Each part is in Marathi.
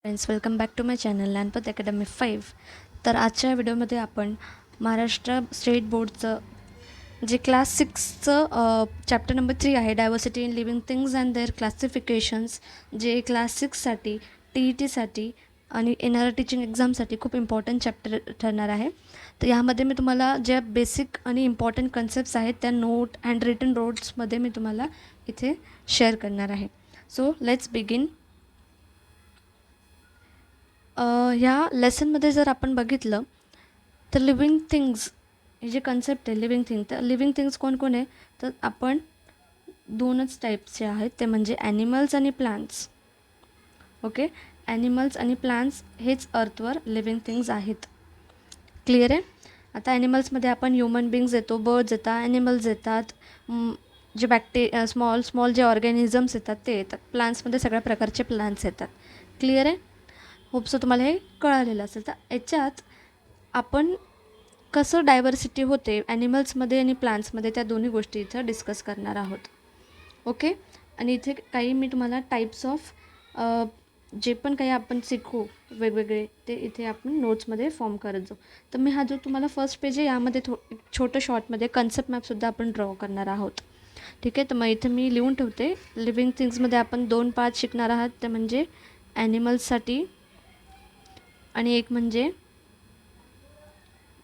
Friends, welcome back to my channel लॅनपत अकॅडमी 5. तर आजच्या व्हिडिओमध्ये आपण महाराष्ट्र स्टेट बोर्डचं जे क्लास 6चं चॅप्टर नंबर 3 आहे, diversity in living things and their classifications, जे क्लास 6साठी TETसाठी आणि येणाऱ्या टीचिंग एक्झामसाठी खूप इम्पॉर्टंट चॅप्टर ठरणार आहे. तर यामध्ये मी तुम्हाला ज्या बेसिक आणि इम्पॉर्टंट कन्सेप्ट्स आहेत त्या नोट अँड रिटन नोट्समध्ये मी तुम्हाला इथे शेअर करणार आहे. So let's begin. ह्या लेसनमध्ये जर आपण बघितलं तर लिव्हिंग थिंग्स हे जे कन्सेप्ट आहे लिव्हिंग थिंग, तर लिव्हिंग थिंग्स कोण कोण आहे, तर आपण दोनच टाईप्सचे आहेत, ते म्हणजे ॲनिमल्स आणि प्लांट्स. ओके, ॲनिमल्स आणि प्लांट्स हेच अर्थवर लिव्हिंग थिंग्स आहेत. क्लिअर आहे. आता ॲनिमल्समध्ये आपण ह्युमन बिंग्स येतो, बर्ड्स येतात, ॲनिमल्स येतात, जे स्मॉल जे ऑर्गॅनिझम्स येतात ते येतात. प्लांट्समध्ये सगळ्या प्रकारचे प्लांट्स येतात. क्लिअर आहे. होप्सो तुम्हाला हे कळालेलं असेल. तर याच्यात आपण कसं डायव्हर्सिटी होते ॲनिमल्समध्ये आणि प्लांट्समध्ये त्या दोन्ही गोष्टी इथं डिस्कस करणार आहोत. ओके, आणि इथे काही मी तुम्हाला टाईप्स ऑफ जे पण काही आपण शिकू वेगवेगळे ते इथे आपण नोट्समध्ये फॉर्म करत जाऊ. तर मी हा जो तुम्हाला फर्स्ट पेज आहे यामध्ये छोटं शॉर्टमध्ये कन्सेप्ट मॅपसुद्धा आपण ड्रॉ करणार आहोत. ठीक आहे. तर मग इथे मी लिहून ठेवते. लिव्हिंग थिंग्समध्ये आपण 2 पार्ट शिकणार आहात, ते म्हणजे ॲनिमल्ससाठी आणि एक म्हणजे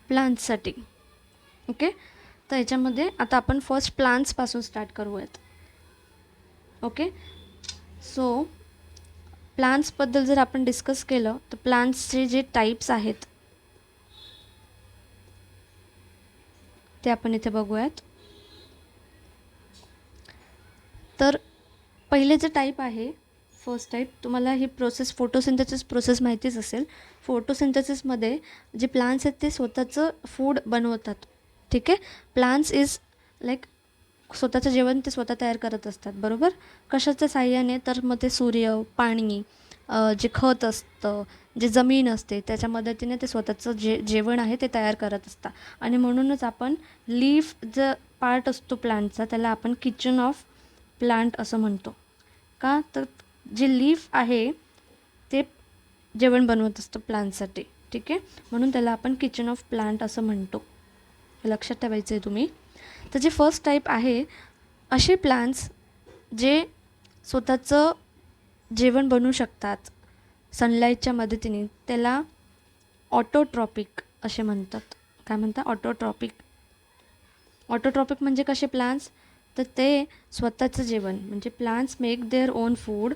प्लांट्ससाठी. ओके, तर याच्यामध्ये आता आपण फर्स्ट प्लांट्सपासून स्टार्ट करूयात. ओके, सो प्लांट्सबद्दल जर आपण डिस्कस केलं तर प्लांट्सचे जे टाईप्स आहेत ते आपण इथे बघूयात. तर पहिले जे टाईप आहे फर्स्ट टाईप, तुम्हाला ही प्रोसेस फोटोसिंथेसिस प्रोसेस माहितीच असेल. फोटोसिंथेसिसमध्ये जे प्लांट्स आहेत ते स्वतःचं फूड बनवतात. ठीक आहे. प्लांट्स इज लाईक स्वतःचं जेवण ते स्वतः तयार करत असतात, बरोबर. कशाच्या साहाय्याने, तर मग ते सूर्य, पाणी, जे खत असतं, जे जमीन असते त्याच्या मदतीने ते स्वतःचं जेवण आहे ते तयार करत असतात. आणि म्हणूनच आपण लीफ जो पार्ट असतो प्लांटचा त्याला आपण किचन ऑफ प्लांट असं म्हणतो. का, तर जे लीफ आहे ते जेवण बनवत असतं प्लांटसाठी. ठीक आहे, म्हणून त्याला आपण किचन ऑफ प्लांट असं म्हणतो. लक्षात ठेवायचं आहे तुम्ही. तर जे फर्स्ट टाईप आहे, असे प्लांट्स जे स्वतःचं जेवण बनवू शकतात सनलाईटच्या मदतीने, त्याला ऑटोट्रॉपिक असे म्हणतात. काय म्हणतात? ऑटोट्रॉपिक. ऑटोट्रॉपिक म्हणजे कसे प्लांट्स, तर ते स्वतःचं जेवण म्हणजे plants make their own food,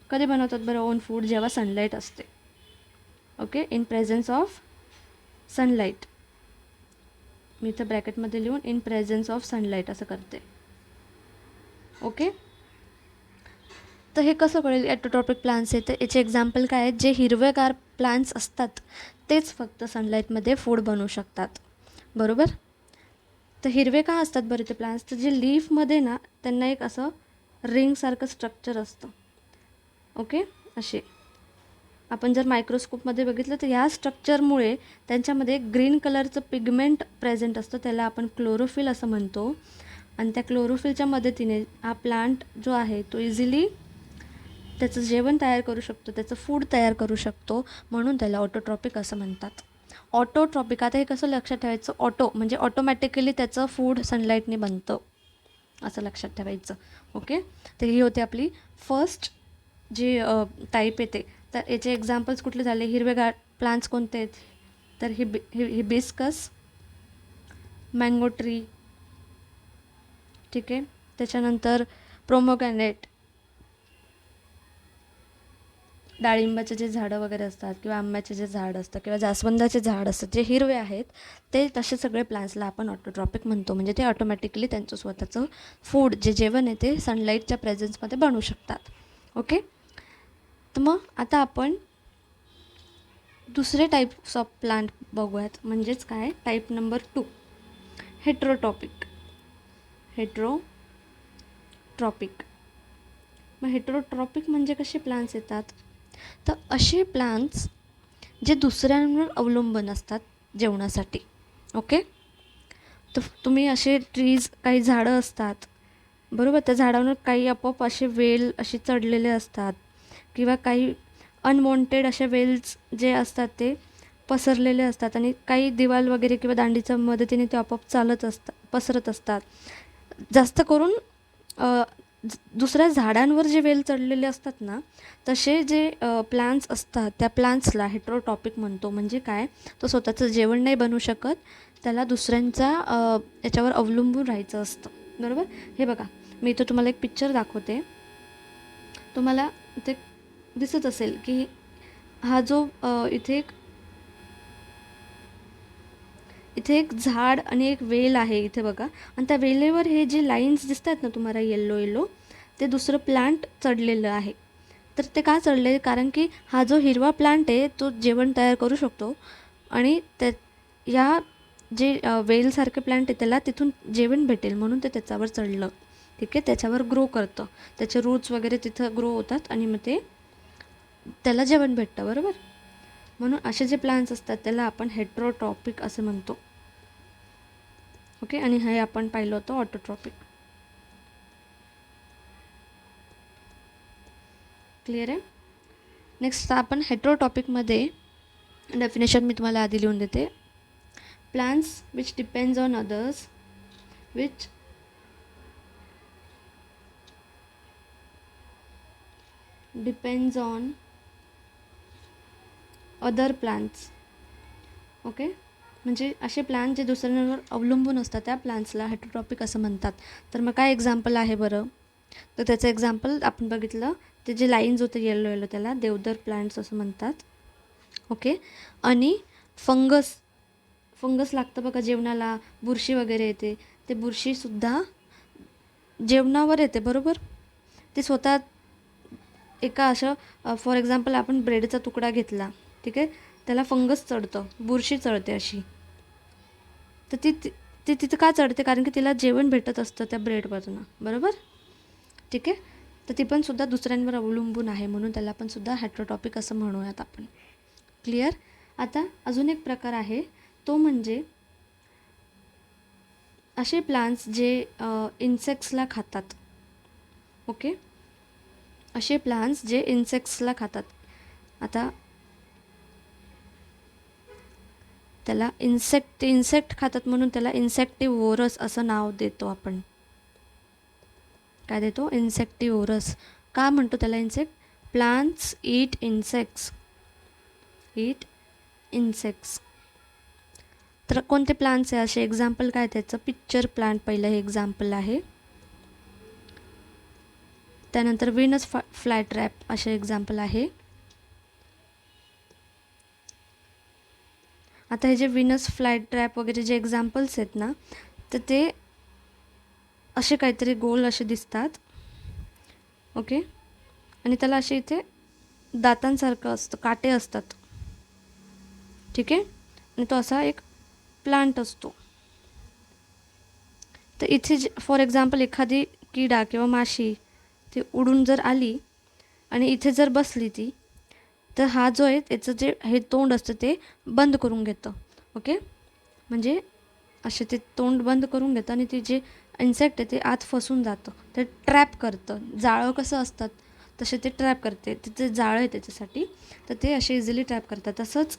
कधी बनवतात बरं ओन फूड, जेव्हा सनलाईट असते. Okay, in presence of sunlight. मी इथं ब्रॅकेटमध्ये लिहून इन प्रेझेन्स ऑफ सनलाईट असं करते. ओके, तर हे कसं कळेल ऑटोट्रॉपिक प्लांट्स आहे, तर याचे एक्झाम्पल काय आहेत, जे हिरवेगार प्लांट्स असतात तेच फक्त सनलाईटमध्ये फूड बनवू शकतात, बरोबर. तर हिरवे का असतात बरं ते प्लांट्स, तर जे लीफमध्ये ना त्यांना एक असं रिंगसारखं स्ट्रक्चर असतं. ओके, असे आपण जर मायक्रोस्कोपमध्ये बघितलं तर ह्या स्ट्रक्चरमुळे त्यांच्यामध्ये ग्रीन कलरचं पिगमेंट प्रेझेंट असतं, त्याला आपण क्लोरोफिल असं म्हणतो. आणि त्या क्लोरोफिलच्या मदतीने हा प्लांट जो आहे तो इझिली त्याचं जेवण तयार करू शकतो, त्याचं फूड तयार करू शकतो, म्हणून त्याला ऑटोट्रॉपिक असं म्हणतात. ऑटोट्रॉपिक, आता हे कसं लक्षात ठेवायचं, ऑटो म्हणजे ऑटोमॅटिकली त्याचं फूड सनलाईटने बनतं असं लक्षात ठेवायचं. ओके, तर ही होती आपली फर्स्ट जे टाईप येते. तर याचे एक्झाम्पल्स कुठले झाले, हिरवेगार प्लांट्स कोणते आहेत, तर हिबिस्कस, मँगो ट्री. ठीक आहे, त्याच्यानंतर प्रोमोग्रॅनेट, डाळिंबाचे जे झाडं वगैरे असतात किंवा आंब्याचे जे झाड असतं किंवा जास्वंदाचे झाड असतात जे हिरवे आहेत, ते तसे सगळे प्लांट्सला आपण ऑटोट्रॉपिक म्हणतो. म्हणजे ते ऑटोमॅटिकली त्यांचं स्वतःचं फूड जे जेवण आहे ते सनलाईटच्या प्रेझेन्समध्ये बनवू शकतात. ओके, तर मग आता आपण दुसरे टाईप्स ऑफ प्लांट बघूयात, म्हणजेच काय, टाईप नंबर 2, हेट्रोट्रॉपिक. मग हेट्रोट्रॉपिक म्हणजे कसे प्लांट्स येतात, तर असे प्लांट्स जे दुसऱ्यांवर अवलंबून असतात जेवणासाठी. ओके, तर तुम्ही असे ट्रीज, काही झाडं असतात बरोबर. त्या झाडांवर काही आपोआप असे वेल असे चढलेले असतात किंवा काही अनवॉन्टेड असे वेल्स जे असतात ते पसरलेले असतात आणि काही दिवाल वगैरे किंवा दांडीच्या मदतीने ते आपोआप चालत असतात, पसरत असतात. जास्त करून दुसऱ्या झाडांवर जे वेल चढलेले असतात ना, तसे जे प्लांट्स असतात त्या प्लांट्सला हेटेरोटॉपिक म्हणतो. म्हणजे काय, तो स्वतःचं जेवण नाही बनवू शकत, त्याला दुसऱ्यांचा याच्यावर अवलंबून राहायचं असतं. बरोबर. हे बघा, मी इथं तुम्हाला एक पिक्चर दाखवते. तुम्हाला इथे दिसत असेल की हा जो इथे एक झाड आणि एक वेल आहे इथे बघा. आणि त्या वेलेवर हे जे लाईन्स दिसत आहेत ना तुम्हाला येलो येलो, ते दुसरं प्लांट चढलेलं आहे. तर ते का चढले, कारण की हा जो हिरवा प्लांट आहे तो जेवण तयार करू शकतो आणि त्या या जे वेलसारखे प्लांट आहे त्याला तिथून जेवण भेटेल म्हणून ते त्याच्यावर चढलं. ठीक आहे. त्याच्यावर ग्रो करतं, त्याचे रूट्स वगैरे तिथं ग्रो होतात आणि मग ते त्याला जेवण भेटतं. बरोबर. म्हणून असे जे प्लांट्स असतात त्याला आपण हेटेरोटॉपिक असं म्हणतो. ओके. आणि हे आपण पाहिलं होतं ऑटोट्रॉपिक. क्लिअर आहे. नेक्स्ट आपण हेटेरोटॉपिकमध्ये डेफिनेशन मी तुम्हाला आधी लिहून देते. Plants which depends on others, which depends on other plants. Okay. म्हणजे असे प्लांट जे दुसऱ्यांवर अवलंबून असतात त्या प्लांट्सला हेटेरोटॉपिक असं म्हणतात. तर मग काय एक्झाम्पल आहे बरं, तर त्याचं एक्झाम्पल आपण बघितलं, ते जे लाईन्स होते येलो येलो त्याला देवदार प्लांट्स असं म्हणतात. ओके. आणि फंगस लागतं बघा जेवणाला, बुरशी वगैरे येते, ते बुरशीसुद्धा जेवणावर येते. बरोबर. ते स्वतः एका असं फॉर एक्झाम्पल आपण ब्रेडचा तुकडा घेतला, ठीक आहे, त्याला फंगस चढतं, बुरशी चढते अशी. तर ती तिथं का चढते, कारण की तिला जेवण भेटत असतं त्या ब्रेडपासून. बरोबर. ठीक आहे. तर ती पण सुद्धा दुसऱ्यांवर अवलंबून आहे म्हणून त्याला पण सुद्धा हेटेरोटॉपिक असं म्हणूयात आपण. क्लिअर. आता अजून एक प्रकार आहे, तो म्हणजे असे प्लांट्स जे इन्सेक्ट्सला खातात. ओके. असे प्लांट्स जे इन्सेक्ट्सला खातात. आता त्याला इन्सेक्ट खातात म्हणून त्याला इन्सेक्टिव्होरस असं नाव देतो आपण. काय देतो, इन्सेक्टिव्होरस. का म्हणतो त्याला इन्सेक्ट, प्लांट्स ईट इन्सेक्ट्स. तर कोणते प्लांट्स आहे असे एक्झाम्पल काय त्याचं, पिक्चर प्लांट पहिलं हे एक्झाम्पल आहे. त्यानंतर व्हीनस फ्लायट्रॅप असे एक्झाम्पल आहे. आता हे जे व्हीनस फ्लायट्रॅप वगैरे जे एक्झाम्पल्स आहेत ना, तर ते असे काहीतरी गोल असे दिसतात. ओके. आणि त्याला असे इथे दातांसारखं असतं, काटे असतात. ठीक आहे. आणि तो असा एक प्लांट असतो. तर इथे फॉर एक्झाम्पल एखादी किडा किंवा माशी ती उडून जर आली आणि इथे जर बसली ती, तर हा जो आहे त्याचं जे हे तोंड असतं ते बंद करून घेतं. ओके. म्हणजे असे ते तोंड बंद करून घेतं आणि ते जे इन्सेक्ट आहे ते आत फसून जातं, ते ट्रॅप करतं. जाळं कसं असतात तसे ते ट्रॅप करते, तिथे जाळं आहे त्याच्यासाठी, तर ते असे इझिली ट्रॅप करतात. तसंच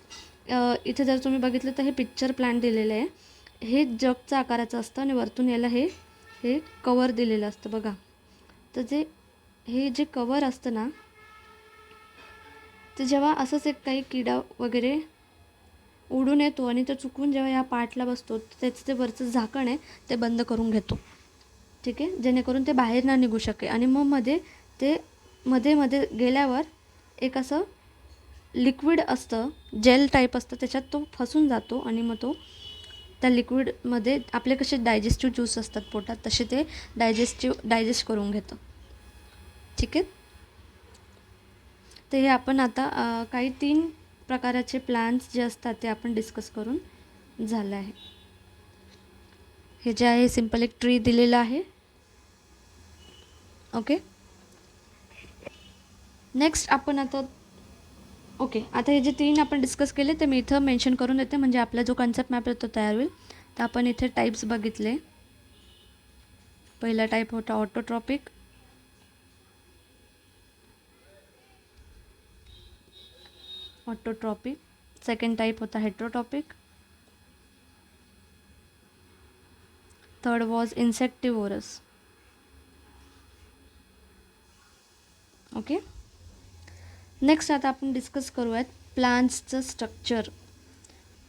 इथे जर तुम्ही बघितलं तर हे पिक्चर प्लांट दिलेलं आहे, हे जगच्या आकाराचं असतं आणि वरतून याला हे कवर दिलेलं असतं बघा. तर हे जे कवर असतं ना, ते जेव्हा असंच एक काही किडा वगैरे उडून येतो आणि तो चुकून जेव्हा या पार्टला बसतो, त्याचं ते वरचं झाकण आहे ते बंद करून घेतो. ठीक आहे. जेणेकरून ते बाहेर ना निघू शके. आणि मग मध्ये गेल्यावर एक असं लिक्विड असतं, जेल टाईप असतं, त्याच्यात तो फसून जातो आणि मग तो त्या लिक्विडमध्ये आपले कसे डायजेस्टिव्ह ज्यूस असतात पोटात, तसे ते डायजेस्ट करून घेतं. ठीक आहे. तर हे आपण आता काही 3 प्रकाराचे प्लांट्स जे असतात ते आपण डिस्कस करून झालं आहे. हे जे आहे सिम्पल एक ट्री दिलेलं आहे. ओके. नेक्स्ट आपण आता आता हे जे 3 आपण डिस्कस केले ते मी इथं मेन्शन करून देते, म्हणजे आपला जो कन्सेप्ट मॅप आहे तो तयार होईल. तर आपण इथे टाईप्स बघितले. पहिला टाईप होता ऑटोट्रॉपिक, सेकंड टाईप होता heterotrophic, third was insectivorous. Okay. Next आता आपण डिस्कस करूयात प्लांट्सचं स्ट्रक्चर.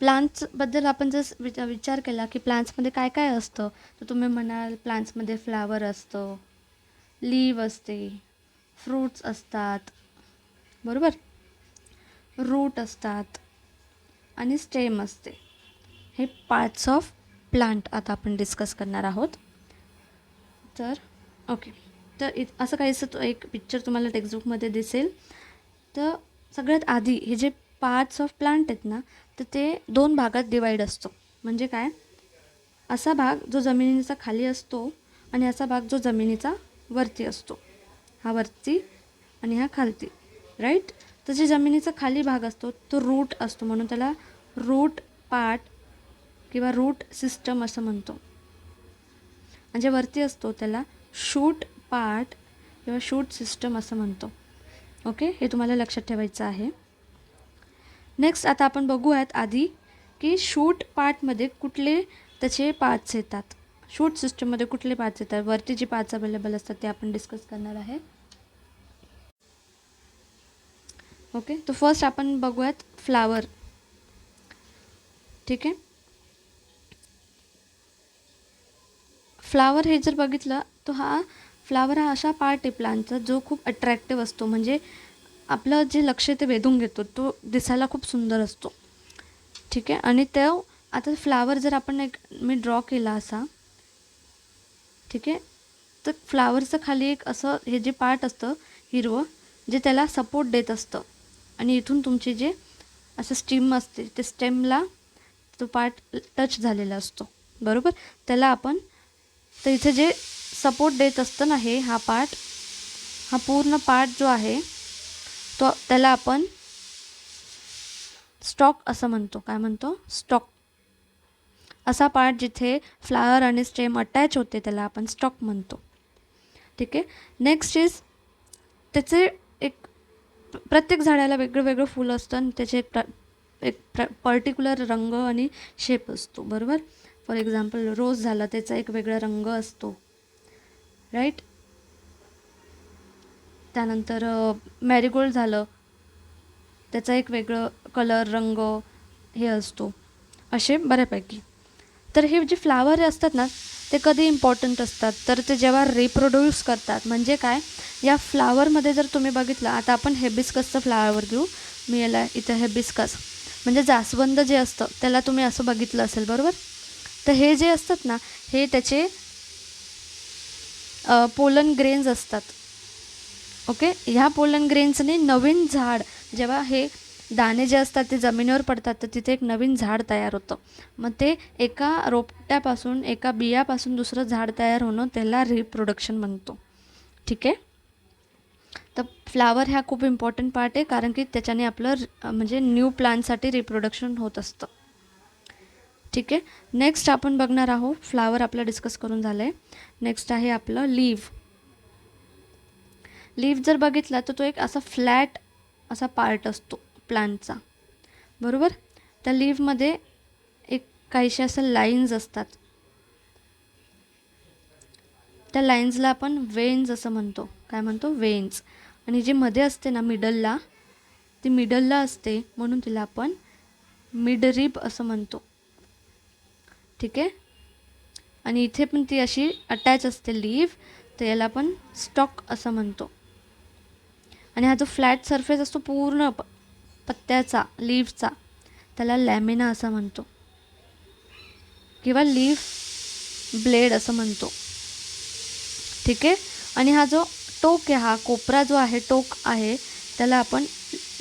प्लांट्सबद्दल आपण जर विचार केला की प्लांट्समध्ये काय काय असतं, तर तुम्ही म्हणाल प्लांट्समध्ये फ्लावर असतं, लीव असते, फ्रूट्स असतात, बरोबर, रूट असतात आणि स्टेम असते. हे पार्ट्स ऑफ प्लांट आता आपण डिस्कस करणार आहोत. तर ओके, तर असं काहीसं तो एक पिक्चर तुम्हाला टेक्स्टबुकमध्ये दिसेल. तर सगळ्यात आधी हे जे पार्ट्स ऑफ प्लांट आहेत ना, तर ते 2 भागात डिवाईड असतो. म्हणजे काय, असा भाग जो जमिनीचा खाली असतो आणि असा भाग जो जमिनीचा वरती असतो. हा वरती आणि हा खालती, राईट. तर जे जमिनीचा खाली भाग असतो तो रूट असतो, म्हणून त्याला रूट पार्ट किंवा रूट सिस्टम असं म्हणतो. आणि जे वरती असतो त्याला शूट पार्ट किंवा शूट सिस्टम असं म्हणतो. ओके, हे तुम्हाला लक्षात ठेवायचं आहे. नेक्स्ट आता आपण बघूयात आधी की शूट पार्टमध्ये कुठले त्याचे पार्ट्स येतात, शूट सिस्टममध्ये कुठले पार्ट्स येतात. वरती जे पार्ट्स अवेलेबल असतात ते आपण डिस्कस करणार आहे. ओके, तर फर्स्ट आपण बघूयात फ्लावर. ठीक आहे, फ्लावर हे जर बघितलं तर फ्लावर हा असा पार्ट आहे प्लांटचा जो खूप अट्रॅक्टिव्ह असतो. म्हणजे आपलं जे लक्ष ते वेधून घेतो, तो दिसायला खूप सुंदर असतो. ठीक आहे, आणि तो आता फ्लावर जर आपण मी ड्रॉ केला असा, ठीक आहे, तर फ्लावरचं खाली एक असं हे जे पार्ट असतं हिरवं, जे त्याला सपोर्ट देत असतं. आणि इथून तुमची जे असं स्टीम असते ते स्टेमला तो पार्ट टच झालेला असतो, बरोबर. त्याला आपण, तर इथे जे सपोर्ट देत असतं ना हा पार्ट, हा पूर्ण पार्ट जो आहे तो त्याला आपण स्टॉक असं म्हणतो. काय म्हणतो, स्टॉक. असा पार्ट जिथे फ्लावर आणि स्टेम अटॅच होते त्याला आपण स्टॉक म्हणतो. ठीक आहे. नेक्स्ट इज त्याचे एक प्रत्येक झाडाला वेगळं वेगळं फूल असतं आणि त्याचे एक पर्टिक्युलर रंग आणि शेप असतो, बरोबर. फॉर एक्झाम्पल रोज झाला, त्याचा एक वेगळा रंग असतो, राईट. त्यानंतर मॅरीगोल्ड झालं, त्याचा एक वेगळं कलर, रंग हे असतो, असे बऱ्यापैकी. तर हे जे फ्लावर असतात ना ते कधी इम्पॉर्टंट असतात, तर ते जेव्हा रिप्रोड्यूस करतात. म्हणजे काय, या फ्लावरमध्ये जर तुम्ही बघितलं, आता आपण हेबिस्कसचं फ्लावर घेऊ. मी याला इथं हेबिस्कस म्हणजे जास्वंद जे असतं त्याला तुम्ही असं बघितलं असेल, बरोबर. तर हे जे असतात ना हे त्याचे पोलन ग्रेन्स असतात. ओके, ह्या पोलन ग्रेन्सने नवीन झाड, जेव्हा हे दाणे जे असतात ते जमिनीवर पडतात तर तिथे एक नवीन झाड तयार होतं. मग ते एका रोपट्यापासून, एका बियापासून दुसरं झाड तयार होणं, त्याला रिप्रोडक्शन म्हणतो. ठीक आहे. तर फ्लावर हा खूप इम्पॉर्टंट पार्ट आहे, कारण की त्याच्याने आपलं म्हणजे न्यू प्लांटसाठी रिप्रोडक्शन होत असतं. ठीक आहे. नेक्स्ट आपण बघणार आहोत, फ्लावर आपलं डिस्कस करून झालं आहे. नेक्स्ट आहे आपलं लीव्ह. लीव्ह जर बघितला तर तो एक असा फ्लॅट असा पार्ट असतो प्लांटचा, बरोबर. त्या लीव्हमध्ये एक काहीशा असं लाईन्स असतात. त्या लाईन्सला आपण वेन्स असं म्हणतो. काय म्हणतो, वेन्स. आणि जी मध्ये असते ना मिडलला, ती मिडलला असते म्हणून तिला आपण मिडरिब असं म्हणतो. ठीक आहे. आणि इथे पण ती अशी अटॅच असते लीव्ह, तर याला आपण स्टॉक असं म्हणतो. आणि हा जो फ्लॅट सरफेस असतो पूर्ण पत्त्याचा, लीव्हचा, त्याला लॅमिना असं म्हणतो किंवा लीव्ह ब्लेड असं म्हणतो. ठीक आहे. आणि हा जो टोक आहे, हा कोपरा जो आहे, टोक आहे, त्याला आपण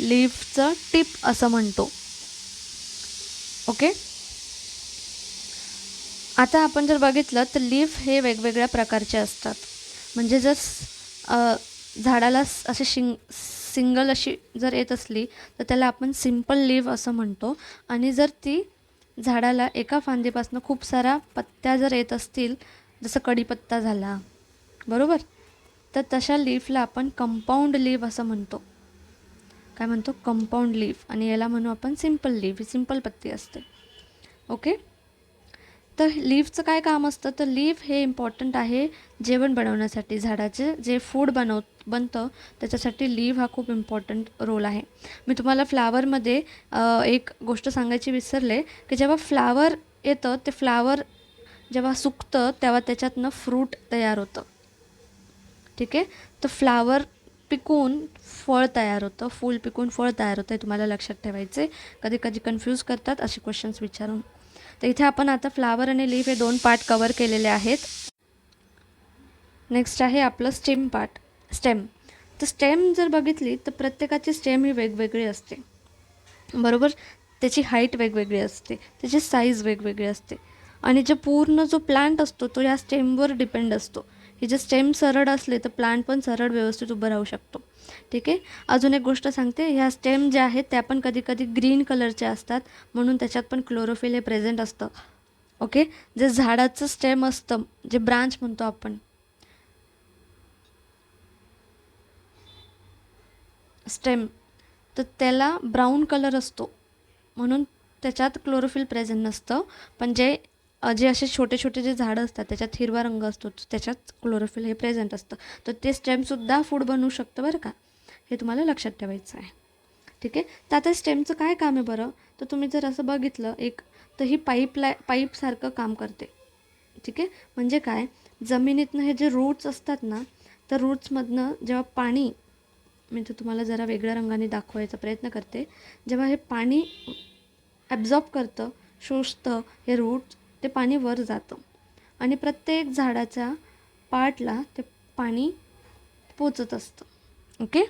लीव्हचं टिप असं म्हणतो. ओके. आता आपण जर बघितलं तर लीफ हे वेगवेगळ्या प्रकारचे असतात. म्हणजे जर झाडाला असे सिंगल अशी जर येत असली तर त्याला आपण सिम्पल लीफ असं म्हणतो. आणि जर ती झाडाला एका फांदीपासून खूप साऱ्या पत्त्या जर येत असतील जसं कढीपत्ता झाला, बरोबर. तर तशा लीफला आपण कंपाऊंड लीफ असं म्हणतो. काय म्हणतो? Compound leaf. आणि याला म्हणू आपण सिम्पल लीफ. ही सिम्पल पत्ती असते. ओके. तर लीफचं काय काम असतं? तर लीफ हे इम्पॉर्टंट आहे जेवण बनवण्यासाठी. झाडाचे जे फूड बनतं त्याच्यासाठी लीफ हा खूप इम्पॉर्टंट रोल आहे. मी तुम्हाला फ्लावरमध्ये एक गोष्ट सांगायची विसरले, की जेव्हा फ्लावर येतं, ते फ्लावर जेव्हा सुकतं तेव्हा त्याच्यातनं फ्रूट तयार होतं. ठीक आहे. तर फ्लावर पिकून फळ तयार होतं, फूल पिकून फळ तयार होतं. हे तुम्हाला लक्षात ठेवायचे. कधी कधी कन्फ्यूज करतात असे क्वेश्चन्स विचारून. तर इथे आपण आता फ्लावर आणि लीफ हे 2 पार्ट कवर केलेले आहेत. नेक्स्ट आहे आपलं स्टेम पार्ट. स्टेम. तर स्टेम जर बघितली तर प्रत्येकाची स्टेम ही वेगवेगळी असते, बरोबर. त्याची हाईट वेगवेगळी असते, त्याची साईज वेगवेगळी असते. आणि पूर्ण जो प्लांट असतो तो या स्टेमवर डिपेंड असतो. हे जे स्टेम सरळ असले तर प्लांट पण सरळ व्यवस्थित उभं राहू शकतो. ठीक आहे. अजून एक गोष्ट सांगते, ह्या स्टेम ज्या आहेत त्या पण कधी कधी ग्रीन कलरचे असतात, म्हणून त्याच्यात पण क्लोरोफिल हे प्रेझेंट असतं. ओके. जे झाडाचं स्टेम असतं, जे ब्रांच म्हणतो आपण, स्टेम, तर त्याला ब्राऊन कलर असतो, म्हणून त्याच्यात क्लोरोफिल प्रेझेंट नसतं. पण जे असे छोटे छोटे जे झाडं असतात त्याच्यात हिरवा रंग असतो, त्याच्यात क्लोरोफिल हे प्रेझेंट असतं. तर ते स्टेमसुद्धा फूड बनवू शकतं, बरं का. हे तुम्हाला लक्षात ठेवायचं आहे. ठीक आहे. तर आता स्टेमचं काय काम आहे बरं? तर तुम्ही जर असं बघितलं तर ही पाईपसारखं काम करते. ठीक आहे. म्हणजे काय, जमिनीतनं हे जे रूट्स असतात ना, तर रूट्समधनं जेव्हा पाणी, मी तर तुम्हाला जरा वेगळ्या रंगाने दाखवायचा प्रयत्न करते. जेव्हा हे पाणी ॲब्झॉर्ब करतं, शोषतं हे रूट्स, ते पाणी वर जातं आणि प्रत्येक झाडाच्या पार्टला ते पाणी पोचत असतं. ओके.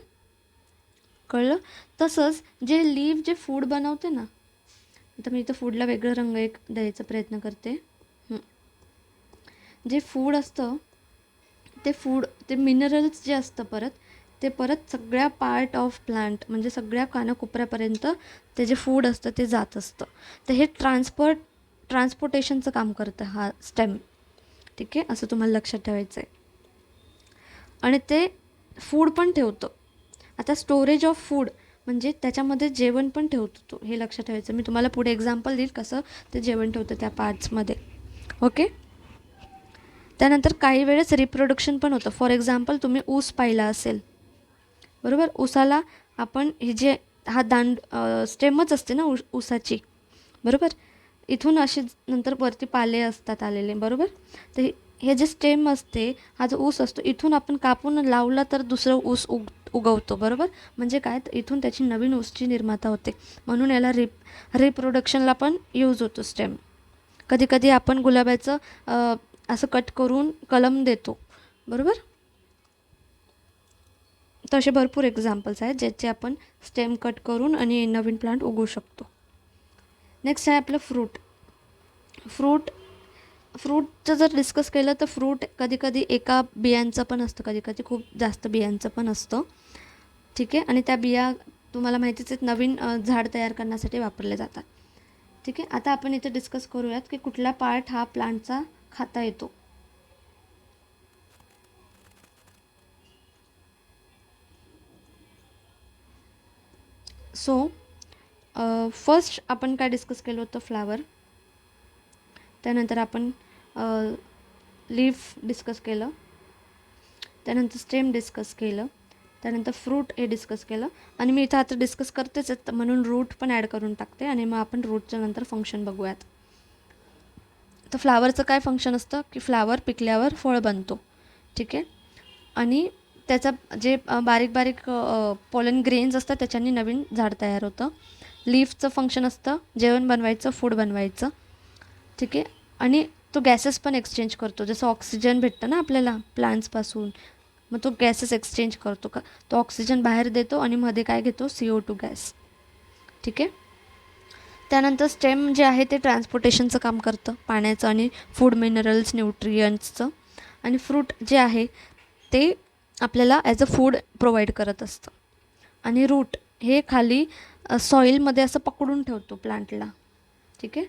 कळलं. तसंच जे लीफ जे फूड बनवते ना, आता मी इथं फूडला वेगळं रंग एक द्यायचा प्रयत्न करते. जे फूड असतं ते मिनरल्स जे असतं ते परत सगळ्या पार्ट ऑफ प्लांट, म्हणजे सगळ्या कानाकोपऱ्यापर्यंत ते जे फूड असतं ते जात असतं. तर हे ट्रान्सपोर्टेशनचं काम करतं हा स्टेम. ठीक आहे. असं तुम्हाला लक्षात ठेवायचं आहे. आणि ते फूड पण ठेवतं. आता स्टोरेज ऑफ फूड म्हणजे त्याच्यामध्ये जेवण पण ठेवतो तो, हे लक्षात ठेवायचं. मी तुम्हाला पुढे एक्झाम्पल देईल कसं ते जेवण ठेवतं त्या पार्ट्समध्ये. ओके. त्यानंतर काही वेळेस रिप्रोडक्शन पण होतं. फॉर एक्झाम्पल तुम्ही ऊस पाहिला असेल, बरोबर. ऊसाला आपण हा स्टेमच असते ना ऊसाची, बरोबर. इथून असे नंतर वरती पाले असतात आलेले, बरोबर. तर हे जे स्टेम असते, हा जो ऊस असतो, इथून आपण कापून लावला तर दुसरं ऊस उगवतो, बरोबर. म्हणजे काय, तर इथून त्याची नवीन ऊसची निर्माता होते, म्हणून याला रिप्रोडक्शनला पण यूज होतो स्टेम. कधी कधी आपण गुलाबाचं असं कट करून कलम देतो, बरोबर. तर असे भरपूर एक्झाम्पल्स आहेत ज्याचे आपण स्टेम कट करून आणि नवीन प्लांट उगवू शकतो. नेक्स्ट आहे आपलं फ्रूटचं जर डिस्कस केलं तर फ्रूट कधी कधी एका बियांचं पण असतं, कधी कधी खूप जास्त बियांचं पण असतं. ठीक आहे. आणि त्या बिया तुम्हाला माहितीच आहेत, नवीन झाड तयार करण्यासाठी वापरले जातात. ठीक आहे. आता आपण इथे डिस्कस करूयात की कुठला पार्ट हा प्लांटचा खाता येतो. सो फर्स्ट आपण काय डिस्कस केलं होतं, फ्लावर. त्यानंतर आपण लीफ डिस्कस केलं, त्यानंतर स्टेम डिस्कस केलं, त्यानंतर फ्रूट हे डिस्कस केलं. आणि मी इथं आता डिस्कस करतेच आहेत म्हणून रूट पण ॲड करून टाकते आणि मग आपण रूटच्या नंतर फंक्शन बघूयात. तर फ्लावरचं काय फंक्शन असतं की फ्लावर पिकल्यावर फळ बनतो. ठीक आहे. आणि त्याचा जे बारीक बारीक पॉलन ग्रेन्स असतात त्याच्यानी नवीन झाड तयार होतं. लीफचं फंक्शन असतं जेवण बनवायचं, फूड बनवायचं. ठीक आहे. आणि तो गॅसेस पण एक्सचेंज करतो, जसं ऑक्सिजन भेटतं ना आपल्याला प्लांट्सपासून, मग तो गॅसेस एक्सचेंज करतो का, तो ऑक्सिजन बाहेर देतो आणि मध्ये काय घेतो, CO2 गॅस. ठीक आहे. त्यानंतर स्टेम जे आहे ते ट्रान्सपोर्टेशनचं काम करतं, पाण्याचं आणि फूड मिनरल्स न्यूट्रियंट्सचं. आणि फ्रूट जे आहे ते आपल्याला ॲज अ फूड प्रोव्हाइड करत असतं. आणि रूट हे खाली सॉईलमध्ये असं पकडून ठेवतो प्लांटला. ठीक आहे.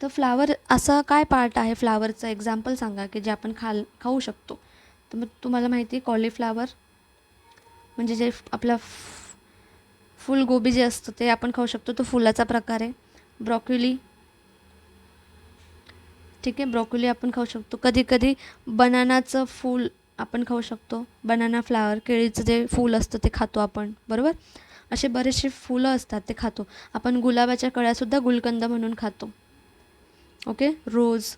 तर फ्लावर असा काय पार्ट आहे फ्लावरचं एक्झाम्पल सांगा की जे आपण खाऊ शकतो. तर मग तुम्हाला माहिती आहे कॉलीफ्लावर म्हणजे जे आपला फुलगोबी जे असतं ते आपण खाऊ शकतो, तो फुलाचा प्रकार आहे. ब्रॉकोली, ठीक आहे, ब्रॉकोली आपण खाऊ शकतो. कधी कधी बनानाचं फूल आपण खाऊ शकतो, बनाना फ्लावर, केळीचं जे फूल असतं ते खातो आपण, बरोबर. असे बरेचसे फुलं असतात ते खातो आपण. गुलाबाच्या कळ्यासुद्धा गुलकंद म्हणून खातो, ओके. रोज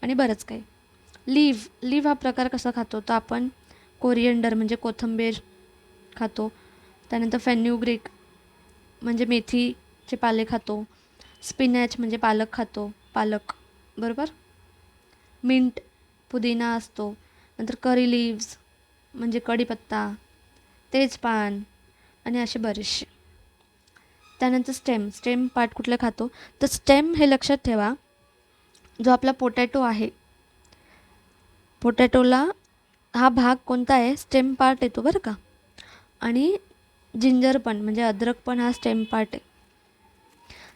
आणि बरंच काही. लीव्ह हा प्रकार कसा खातो तर आपण कोरिएंडर म्हणजे कोथिंबीर खातो. त्यानंतर फेन्यूग्रीक म्हणजे मेथीचे पाले खातो. स्पिनॅच म्हणजे पालक खातो, पालक, बरोबर. मिंट पुदिना असतो. नंतर करी लिव्ज म्हणजे कढीपत्ता, तेजपान आणि असे बरेचसे. त्यानंतर स्टेम पार्ट कुठलं खातो तर स्टेम हे लक्षात ठेवा, जो आपला पोटॅटो आहे, पोटॅटोला हा भाग कोणता आहे, स्टेम पार्ट येतो बरं का. आणि जिंजर पण म्हणजे अद्रक पण हा स्टेम पार्ट आहे.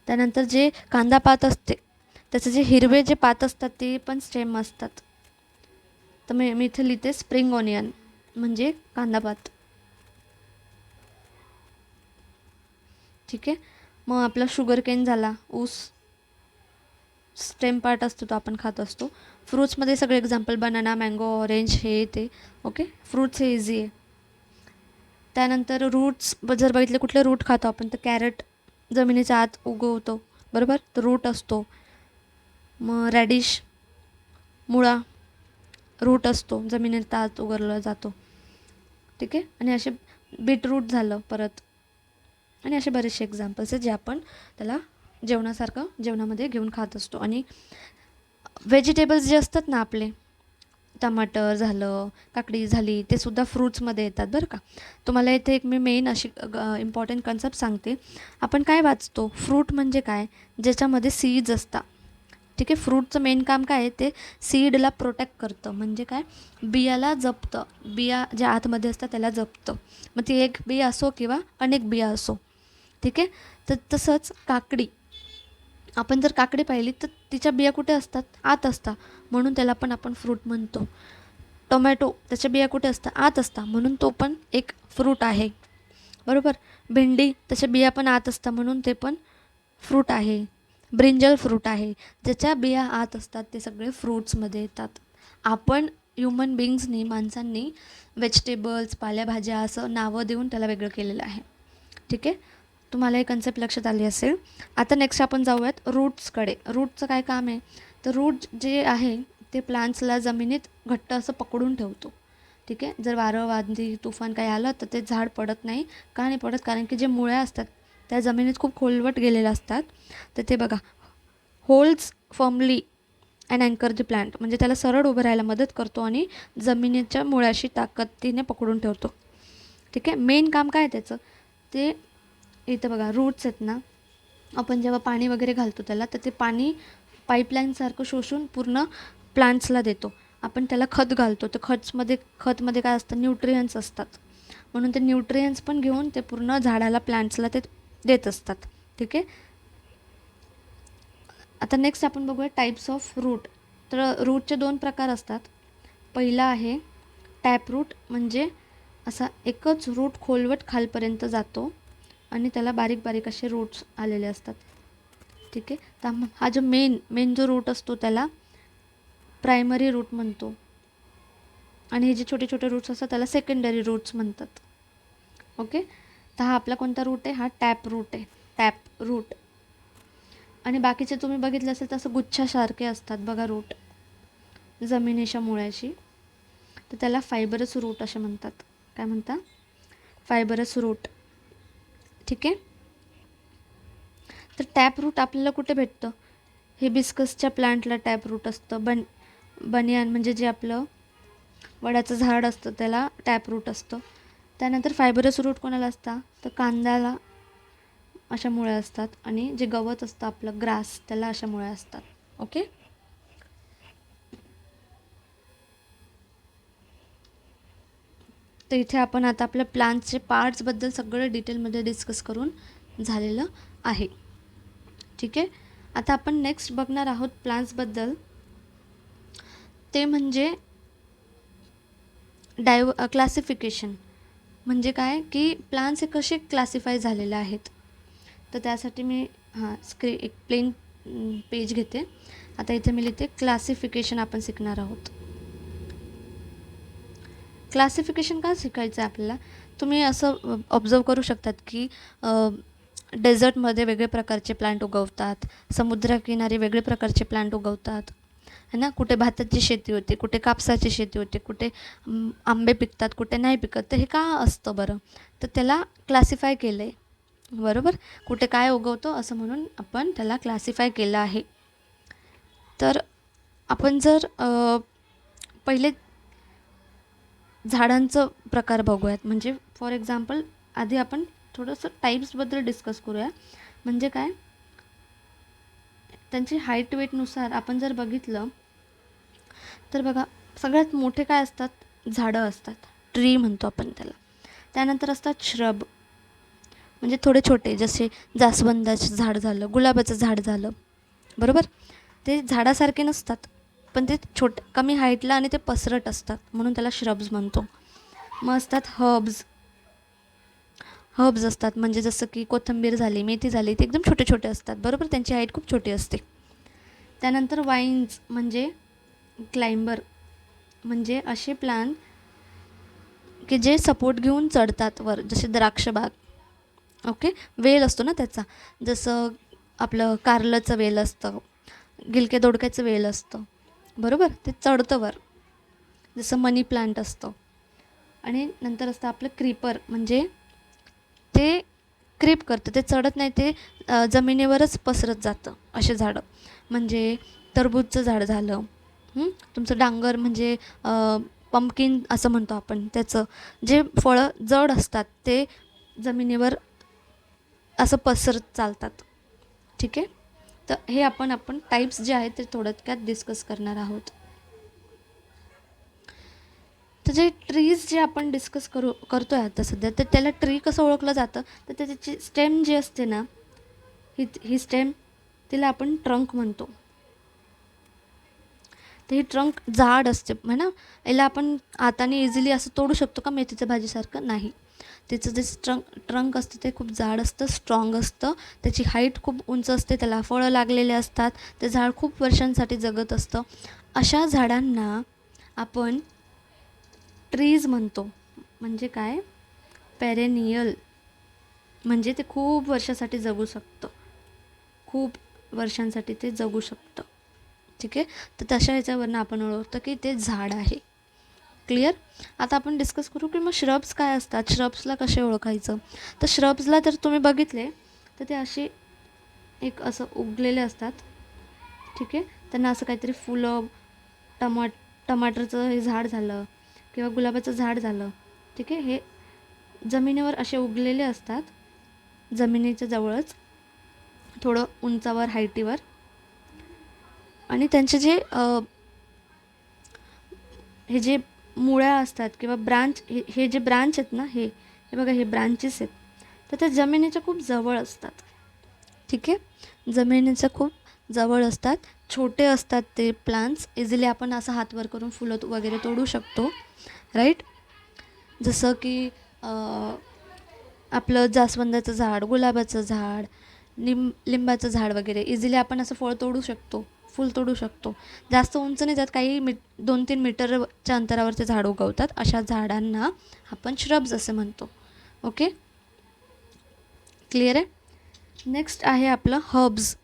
त्यानंतर जे कांदा पात असते त्याचे जे हिरवे जे पात असतात ते पण स्टेम असतात. तर मी इथे लिहिते स्प्रिंग ऑनियन म्हणजे कांदा पात, ठीक आहे. मग आपला शुगर केन झाला, ऊस, स्टेम पार्ट असतो तो आपण खात असतो. फ्रूट्समध्ये सगळे एक्झाम्पल बनाना, मँगो, ऑरेंज हे ते, ओके. फ्रूट्स हे इझी आहे. त्यानंतर रूट्स जर बघितले कुठले रूट खातो आपण तर कॅरट जमिनीच्या आत उगवतो, बरोबर, तर रूट असतो. मग रॅडिश मुळा रूट असतो, जमिनीत आत उगवला जातो, ठीक आहे. आणि असे बीटरूट झालं परत, आणि असे बरेचसे एक्झाम्पल्स आहेत जे आपण त्याला जेवणासारखं जेवणामध्ये घेऊन खात असतो. आणि व्हेजिटेबल्स जे असतात ना आपले, टमाटर झालं, काकडी झाली, ते सुद्धा फ्रूट्समध्ये येतात बरं का. तुम्हाला इथे एक मी मेन अशी इम्पॉर्टंट कन्सेप्ट सांगते. आपण काय वाचतो, फ्रूट म्हणजे काय, ज्याच्यामध्ये सीड्स असतात, ठीक आहे. फ्रूटचं मेन काम काय आहे, ते सीडला प्रोटेक्ट करतं, म्हणजे काय, बियाला जपतं, बिया ज्या आतमध्ये असतात त्याला जपतं. मग ती एक बिया असो किंवा अनेक बिया असो, ठीक आहे. तर तसंच काकडी, आपण जर काकडी पाहिली तर तिच्या बिया कुठे असतात, आत असतात, म्हणून त्याला पण आपण फ्रूट म्हणतो. टोमॅटो, त्याच्या बिया कुठे असतात, आत असतात, म्हणून तो पण एक फ्रूट आहे, बरोबर. भेंडी, त्याच्या बिया पण आत असतात, म्हणून ते पण फ्रूट आहे. ब्रिंजल फ्रूट आहे, ज्याच्या बिया आत असतात, ते सगळे फ्रूट्समध्ये येतात. आपण ह्युमन बिंग्सनी, माणसांनी व्हेजिटेबल्स, पालेभाज्या असं नावं देऊन त्याला वेगळं केलेलं आहे, ठीक आहे. तुम्हाला हे कन्सेप्ट लक्षात आली असेल. आता नेक्स्ट आपण जाऊयात रूट्सकडे. रूटचं काय काम आहे तर रूट जे आहे ते प्लांट्सला जमिनीत घट्ट असं पकडून ठेवतो, ठीक आहे. जर वारं, वादळी, तुफान काही आलं तर ते झाड पडत नाही. का नाही पडत, कारण की जे मुळ्या असतात त्या जमिनीत खूप खोलवट गेलेल्या असतात. तर ते बघा, होल्ड्स फर्मली अँड अँकर द प्लांट, म्हणजे त्याला सरळ उभं राहायला मदत करतो आणि जमिनीच्या मुळ्याशी ताकदीने पकडून ठेवतो, ठीक आहे. मेन काम काय आहे त्याचं, ते इथं बघा रूट्स आहेत ना, आपण जेव्हा पाणी वगैरे घालतो त्याला, तर ते पाणी पाईपलाईनसारखं शोषून पूर्ण प्लांट्सला देतो. आपण त्याला खत घालतो, तर खतमध्ये काय असतं, न्यूट्रियन्स असतात, म्हणून ते न्यूट्रियन्स पण घेऊन ते पूर्ण झाडाला, प्लांट्सला ते देत असतात, ठीक आहे. आता नेक्स्ट आपण बघूया टाईप्स ऑफ रूट. तर रूटचे 2 प्रकार असतात. पहिला आहे टॅप रूट, म्हणजे असा एकच रूट खोलवट खालपर्यंत जातो आणि त्याला बारीक बारीक असे रूट्स आलेले असतात, ठीक आहे. तर हा जो मेन जो रूट असतो त्याला प्रायमरी रूट म्हणतो, आणि हे जे छोटे छोटे रूट्स असतात त्याला सेकंडरी रूट्स म्हणतात, ओके. तर हा आपला कोणता रूट आहे, हा टॅप रूट आहे, टॅप रूट. आणि बाकीचे तुम्ही बघितले असेल तसं गुच्छासारखे असतात बघा रूट जमिनीच्या मुळ्याशी, तर त्याला फायबरस रूट असे म्हणतात. काय म्हणतात, फायबरस रूट, ठीक आहे. तर टॅप रूट आपल्याला कुठे भेटतं, हिबिस्कसच्या प्लांटला टॅप रूट असतं. बनियान म्हणजे जे आपलं वडाचं झाड असतं त्याला टॅप रूट असतं. त्यानंतर फायबरस रूट कोणाला असतं तर कांद्याला अशा मुळ्या असतात, आणि जे गवत असतं आपलं ग्रास त्याला अशा मुळ्या असतात, ओके. तर इथे आपण आता आपल्या प्लांट्सचे पार्ट्सबद्दल सगळं डिटेलमध्ये डिस्कस करून झालेलं आहे, ठीक आहे. आता आपण नेक्स्ट बघणार आहोत प्लांट्सबद्दल, ते म्हणजे क्लासिफिकेशन. म्हणजे काय की प्लांट्स हे कसे क्लासिफाय झालेले आहेत. तर त्यासाठी मी एक प्लेन पेज घेते. आता इथे मी लिहिते क्लासिफिकेशन आपण शिकणार आहोत. क्लासिफिकेशन का शिकायचं आहे आपल्याला, तुम्ही असं ऑब्झर्व करू शकतात की डेझर्टमध्ये वेगळे प्रकारचे प्लांट उगवतात, समुद्रकिनारी वेगळे प्रकारचे प्लांट उगवतात, है ना. कुठे भाताची शेती होते, कुठे कापसाची शेती होते, कुठे आंबे पिकतात, कुठे नाही पिकत. तर हे का असतं बरं, तर त्याला क्लासिफाय केलं आहे, बरोबर. कुठे काय उगवतं असं म्हणून आपण त्याला क्लासिफाय केलं आहे. तर आपण जर पहिले झाडांचं प्रकार बघूयात. म्हणजे फॉर एक्झाम्पल आधी आपण थोडंसं टाईप्सबद्दल डिस्कस करूया. म्हणजे काय, त्यांची हाईट वेटनुसार आपण जर बघितलं तर बघा, सगळ्यात मोठे काय असतात, झाडं असतात, ट्री म्हणतो आपण त्याला. त्यानंतर असतात श्रब, म्हणजे थोडे छोटे, जसे जास्वंदाचं झाड झालं, गुलाबाचं झाड झालं, बरोबर. ते झाडासारखे नसतात, पण ते कमी हाईटला आणि ते पसरट असतात, म्हणून त्याला श्रब्स म्हणतो. मग असतात हर्ब्स असतात, म्हणजे जसं की कोथिंबीर झाली, मेथी झाली, ते एकदम छोटे छोटे असतात, बरोबर. त्यांची हाईट खूप छोटी असते. त्यानंतर वाईन्स म्हणजे क्लाइंबर, म्हणजे असे प्लांट की जे सपोर्ट घेऊन चढतात वर, जसे द्राक्षबाग. ओके, वेल असतो ना त्याचा, जसं आपलं कारल्याचं वेल असतं, गिलक्या दोडक्याचं वेल असतं, बरोबर. ते चढतं वर, जसं मनी प्लांट असतं. आणि नंतर असतं आपलं क्रीपर, म्हणजे ते क्रीप करतं, ते चढत नाही, ते जमिनीवरच पसरत जातं, असे झाडं. म्हणजे टरबूजचं झाड झालं, तुमचं डांगर, म्हणजे पंपकिन असं म्हणतो आपण, त्याचं जे फळं जड असतात ते जमिनीवर असं पसरत चालतात, ठीक आहे. तर हे आपण टाईप्स जे आहेत ते थोडक्यात डिस्कस करणार आहोत. तर जे ट्रीज जे आपण डिस्कस करतो आहे आता सध्या, तर त्याला ट्री कसं ओळखलं जातं, तर त्याची स्टेम जी असते ना, ही स्टेम, तिला आपण ट्रंक म्हणतो. तर ही ट्रंक जाड असते, है ना. याला आपण हाताने इझिली असं तोडू शकतो का, मेथीच्या भाजीसारखं नाही. त्याचं जे ट्रंक असतं ते खूप जाड असतं, स्ट्रॉंग असतं, त्याची हाईट खूप उंच असते, त्याला फळं लागलेले असतात, ते झाड खूप वर्षांसाठी जगत असतं. अशा झाडांना आपण ट्रीज म्हणतो. म्हणजे काय, पेरेनियल, म्हणजे ते खूप वर्षासाठी जगू शकतं, खूप वर्षांसाठी ते जगू शकतं, ठीक आहे. तर तशा ह्याच्यावरनं आपण ओळखतो की ते झाड आहे. क्लिअर. आता आपण डिस्कस करू की मग श्रब्स काय असतात, श्रब्सला कसे ओळखायचं. तर श्रब्सला जर तुम्ही बघितले तर ते असे एक असं उगलेले असतात, ठीक आहे. त्यांना असं काहीतरी फुलं, टमाटरचं हे झाड झालं किंवा गुलाबाचं झाड झालं, ठीक आहे. हे जमिनीवर असे उगलेले असतात, जमिनीच्या जवळच, थोडं उंचावर, हायटीवर. आणि त्यांचे जे हे जे मुळ्या असतात किंवा ब्रांच, हे जे ब्रांच आहेत ना, हे बघा, हे ब्रांचेस आहेत, तर ते जमिनीच्या खूप जवळ असतात, ठीक आहे. जमिनीच्या खूप जवळ असतात, छोटे असतात ते प्लांट्स. इझिली आपण असं हातवर करून फुलं वगैरे तोडू शकतो, राईट. जसं की आपलं जास्वंदाचं झाड, गुलाबाचं झाड, लिंबाचं झाड वगैरे, इझिली आपण असं फळ तोडू शकतो, फूल तोडू शकतो. जास्त उंच नाही जात, काही 2-3 मीटरच्या अंतरावर ते झाड उगवतात. अशा झाडांना आपण श्रब्स असे म्हणतो. ओके, क्लिअर आहे. नेक्स्ट आहे आपलं हर्ब्स.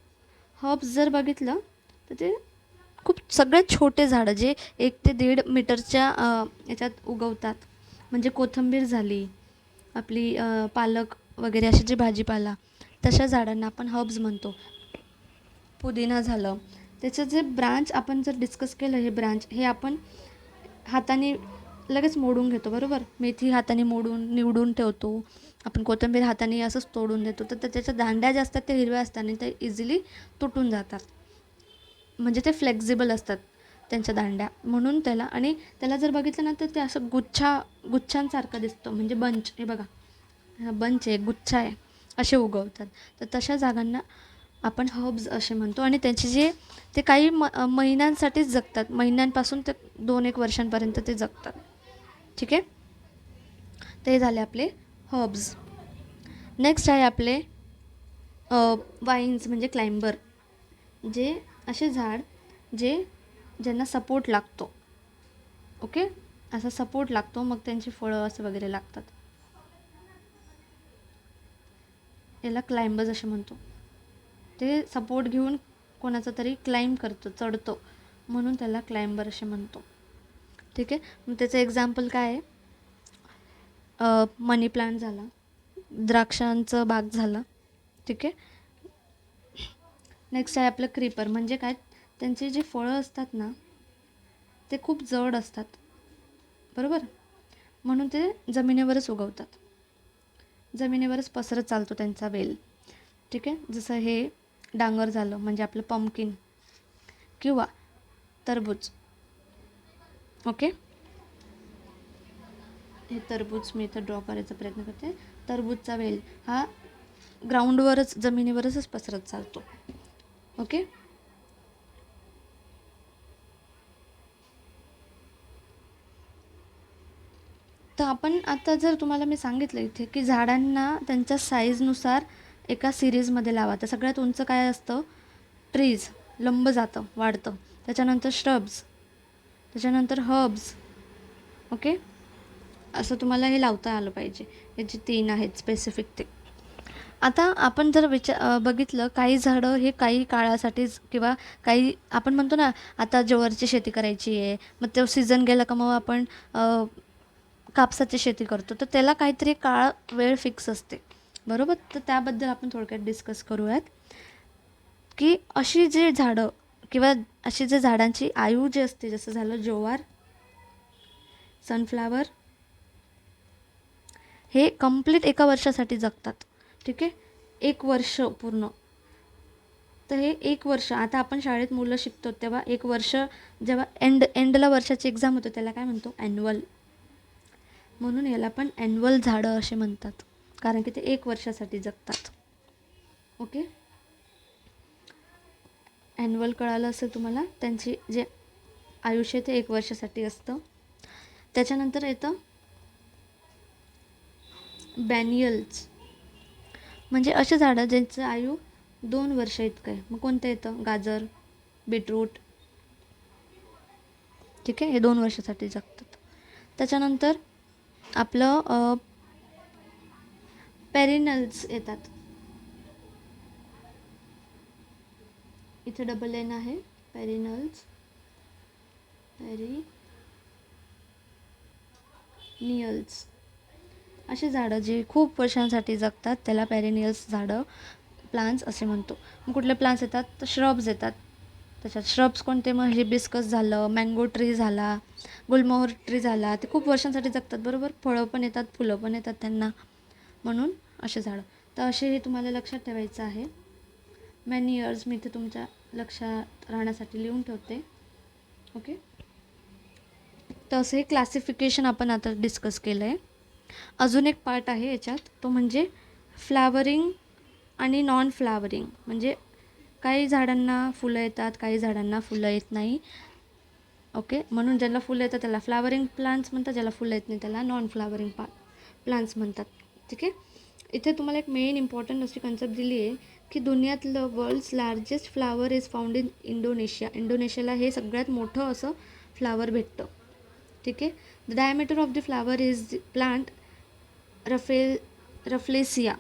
हर्ब्स जर बघितलं तर ते खूप सगळ्यात छोटे झाडं, जे 1 ते 1.5 मीटरच्या याच्यात उगवतात. म्हणजे कोथिंबीर झाली, आपली पालक वगैरे, असे जे भाजीपाला, तशा झाडांना आपण हर्ब्स म्हणतो. पुदिना झालं, त्याचं जे ब्रांच आपण जर डिस्कस केलं, हे ब्रांच हे आपण हाताने लगेच मोडून घेतो, बरोबर. मेथी हाताने मोडून निवडून ठेवतो आपण, कोथिंबीर हाताने असंच तोडून देतो. तर त्याच्या दांड्या जे असतात ते हिरव्या असतात आणि ते इझिली तुटून जातात, म्हणजे ते फ्लेक्झिबल असतात त्यांच्या दांड्या, म्हणून त्याला. आणि त्याला जर बघितलं ना तर ते असं गुच्छांसारखं दिसतं, म्हणजे बंच, हे बघा, हा बंच आहे, गुच्छा आहे, असे उगवतात. तर तशा जागांना आपण हर्ब्स असे म्हणतो. आणि त्यांचे जे ते काही महिन्यांसाठीच जगतात, महिन्यांपासून ते 2-1 वर्षांपर्यंत ते जगतात. ठीक आहे, ते झाले आपले हर्ब्स. नेक्स्ट आहे आपले वाईन्स म्हणजे क्लाइंबर, जे असे झाड ज्यांना सपोर्ट लागतो. ओके, असा सपोर्ट लागतो, मग त्यांची फळं असं वगैरे लागतात. याला क्लाइंबर्स असे म्हणतो. ते सपोर्ट घेऊन कोणाचा तरी क्लाइंब करतो, चढतो, म्हणून त्याला क्लाइंबर असे म्हणतो. ठीक आहे, मग त्याचं एक्झाम्पल काय आहे? मनी प्लांट झाला, द्राक्षांचं बाग झालं. ठीक आहे, नेक्स्ट आहे आपलं क्रीपर. म्हणजे काय? त्यांचे जे फळं असतात ना ते खूप जड असतात, बरोबर, म्हणून ते जमिनीवरच उगवतात, जमिनीवरच पसरत चालतो त्यांचा वेल. ठीक आहे, जसं हे डांगर झालं म्हणजे आपलं पंपकिन किंवा टरबूज. ओके, हे टरबूज मी इथं ड्रॉ करायचा प्रयत्न करते. टरबूजचा वेल हा ग्राउंडवरच, जमिनीवरच पसरत चालतो. ओके, तर आपण आता जर तुम्हाला मी सांगितलं इथे की झाडांना त्यांच्या साईजनुसार एका सिरीजमध्ये लावा, तर सगळ्यात उंच काय असतं? ट्रीज, लंब जातं, वाढतं. त्याच्यानंतर श्रब्स, त्याच्यानंतर हर्ब्स. ओके, असं तुम्हाला हे लावता आलं पाहिजे. हे जे 3 आहेत स्पेसिफिक ते. आता आपण जर बघितलं, काही झाडं हे काही काळासाठीच, किंवा काही आपण म्हणतो ना आता ज्वारीची शेती करायची आहे, मग तो सीझन गेला का मग आपण कापसाची शेती करतो, तर त्याला काहीतरी काळ वेळ फिक्स असते, बरोबर. तर त्याबद्दल आपण थोडक्यात डिस्कस करूयात की अशी जे झाडं किंवा अशी जे झाडांची आयु जी असते, जसं झालं ज्वार, सनफ्लावर, हे कंप्लीट एका वर्षासाठी जगतात. ठीक आहे, 1 वर्ष पूर्ण. तर हे 1 वर्ष, आता आपण शाळेत मुलं शिकतो तेव्हा 1 वर्ष, जेव्हा एंडला वर्षाची एक्झाम होतो त्याला काय म्हणतो? ॲन्युअल. म्हणून याला पण ॲन्युअल झाडं असे म्हणतात, कारण की ते 1 वर्षासाठी जगतात. ओके, ॲन्युअल कळालं असेल तुम्हाला, त्यांची जे आयुष्य ते 1 वर्षासाठी असतं. त्याच्यानंतर येतं बॅनियल्स, म्हणजे असे झाडं ज्यांचं आयु 2 वर्ष इतकं आहे. मग कोणतं येतं? गाजर, बीटरूट. ठीक आहे, हे 2 वर्षासाठी जगतात. त्याच्यानंतर आपलं पेरिनल्स येतात. इथे डबल एन आहे, पेरिनल्स, पेरिनियल्स. अशी झाडं जी खूप वर्षांसाठी जगतात त्याला पेरिनियल्स झाडं, प्लांट्स असे म्हणतो. मग कुठले प्लांट्स येतात? तर श्रब्स येतात. त्याच्यात श्रब्स कोणते? मग हिबिस्कस झालं, मँगो ट्री झाला, गुलमोहर ट्री झाला, ते खूप वर्षांसाठी जगतात, बरोबर. फळं पण येतात, फुलं पण येतात त्यांना, म्हणून असे झाडं. तर असे हे तुम्हाला लक्षात ठेवायचं आहे. मॅनी इयर्स मी इथे तुमच्या लक्षात राहण्यासाठी लिहून ठेवते. ओके, तर असं हे क्लासिफिकेशन आपण आता डिस्कस केलं आहे. अजून एक पार्ट आहे याच्यात, तो म्हणजे फ्लावरिंग आणि नॉन फ्लावरिंग. म्हणजे काही झाडांना फुलं येतात, काही झाडांना फुलं येत नाही. ओके, म्हणून ज्याला फुलं येतात त्याला फ्लावरिंग प्लांट्स म्हणतात, ज्याला फुलं येत नाही त्याला नॉन फ्लावरिंग प्लांट्स म्हणतात. ठीक आहे, इथे तुम्हाला एक मेन इम्पॉर्टंट अशी कन्सेप्ट दिली आहे की दुनियातलं world's largest flower is found in Indonesia. इंडोनेशियाला हे सगळ्यात मोठं असं फ्लावर भेटतं. ठीक आहे, the diameter of the flower is plant rafflesia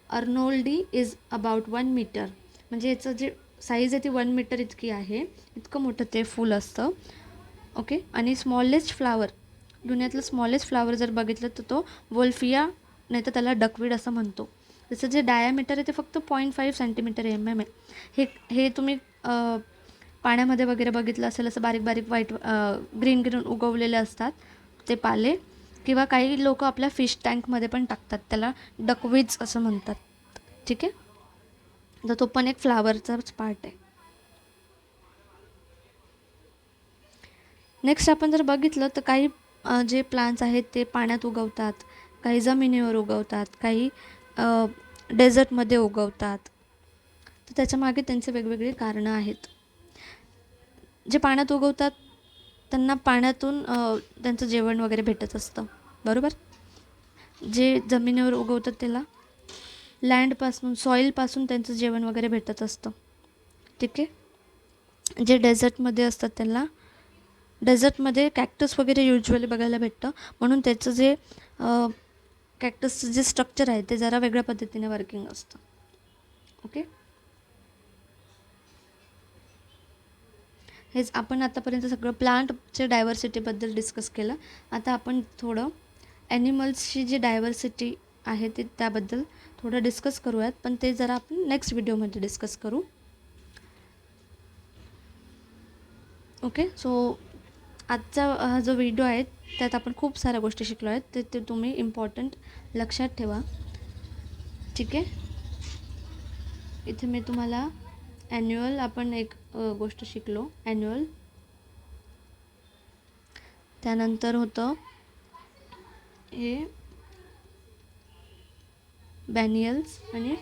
arnoldii is about 1 metre. म्हणजे याचं जे साईज आहे ती 1 मीटर इतकी आहे, इतकं मोठं ते फूल असतं. ओके, आणि स्मॉलेस्ट फ्लावर, दुनियातलं स्मॉलेस्ट फ्लावर जर बघितलं तर तो वोल्फिया, नाही तर त्याला डकवीड असं म्हणतो. त्याचं जे डायामीटर आहे ते फक्त 0.5 सेंटीमीटर mm आहे. हे तुम्ही पाण्यामध्ये वगैरे बघितलं असेल, असं बारीक बारीक व्हाईट ग्रीन ग्रीन उगवलेले असतात ते पाले, किंवा काही लोक आपल्या फिश टँकमध्ये पण टाकतात, त्याला डकवीड्स असं म्हणतात. ठीक आहे, तर तो पण एक फ्लावरचाच पार्ट आहे. नेक्स्ट आपण जर बघितलं तर काही जे प्लांट्स आहेत ते पाण्यात उगवतात, काही जमिनीवर उगवतात, काही डेझर्टमध्ये उगवतात. तर त्याच्यामागे त्यांचे वेगवेगळे कारणं आहेत. जे पाण्यात उगवतात त्यांना पाण्यातून त्यांचं जेवण वगैरे भेटत असतं, बरोबर. जे जमिनीवर उगवतात त्याला लँडपासून सॉईलपासून त्यांचं जेवण वगैरे भेटत असतं, ठीक आहे. जे डेझर्टमध्ये असतात त्यांना डेझर्टमध्ये कॅक्टस वगैरे युज्युअली बघायला भेटतं, म्हणून त्याचं जे कॅक्टसचं जे स्ट्रक्चर आहे ते जरा वेगळ्या पद्धतीने वर्किंग असतं. ओके, हेच आपण आतापर्यंत सगळं प्लांटच्या डायव्हर्सिटीबद्दल डिस्कस केलं. आता आपण थोडं ॲनिमल्सची जी डायव्हर्सिटी आहे ते त्याबद्दल थोडं डिस्कस करूयात, पण ते जरा आपण नेक्स्ट व्हिडिओमध्ये डिस्कस करू. ओके, सो आजचा हा जो व्हिडिओ आहे त्यात आपण खूप साऱ्या गोष्टी शिकलो आहेत, ते तुम्ही इम्पॉर्टंट लक्षात ठेवा, ठीक आहे. इथे मी तुम्हाला ॲन्युअल आपण एक गोष्ट शिकलो, ॲन्युअल. त्यानंतर होतं हे बॅनियल्स आणि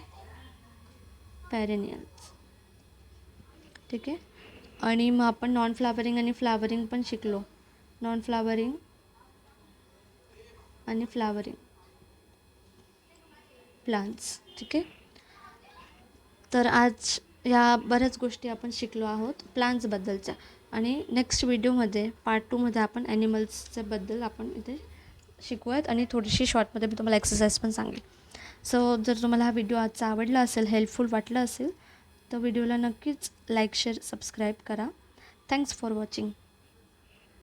पॅरेनियल्स, ठीक आहे. आणि मग आपण नॉन फ्लावरिंग आणि फ्लावरिंग पण शिकलो, नॉन फ्लावरिंग आणि फ्लावरिंग प्लांट्स, ठीक आहे. तर आज या बऱ्याच गोष्टी आपण शिकलो आहोत प्लांट्सबद्दलच्या, आणि नेक्स्ट व्हिडिओमध्ये पार्ट 2मध्ये आपण ॲनिमल्सच्याबद्दल आपण इथे शिकूयात, आणि थोडीशी शॉर्टमध्ये मी तुम्हाला एक्सरसाइज पण सांगेल. सो जर तुम्हाला हा व्हिडिओ आजचा आवडला असेल, हेल्पफुल वाटला असेल, तर व्हिडिओला नक्कीच लाईक, शेअर, सबस्क्राईब करा. Thanks for watching.